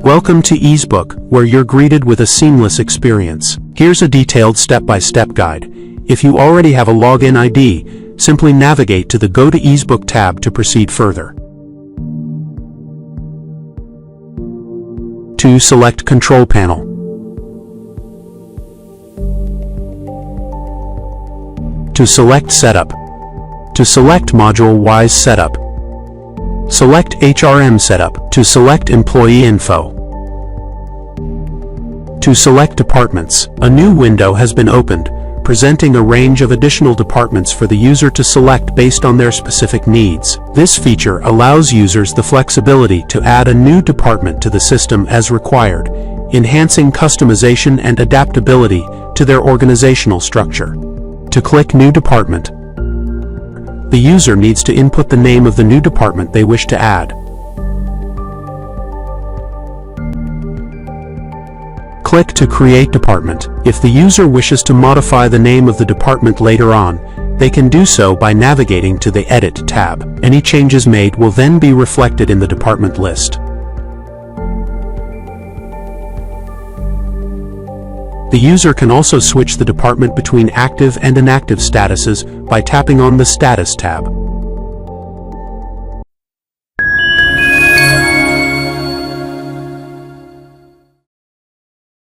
Welcome to EEZBOOK, where you're greeted with a seamless experience. Here's a detailed step-by-step guide. If you already have a login ID, simply navigate to the Go to EEZBOOK tab to proceed further. To select Control Panel. To select Setup. To select Module-wise Setup. Select HRM Setup. To select Employee Info. To select Departments, a new window has been opened, presenting a range of additional departments for the user to select based on their specific needs. This feature allows users the flexibility to add a new department to the system as required, enhancing customization and adaptability to their organizational structure. To click New Department, the user needs to input the name of the new department they wish to add. Click to Create Department. If the user wishes to modify the name of the department later on, they can do so by navigating to the Edit tab. Any changes made will then be reflected in the department list. The user can also switch the department between active and inactive statuses by tapping on the Status tab.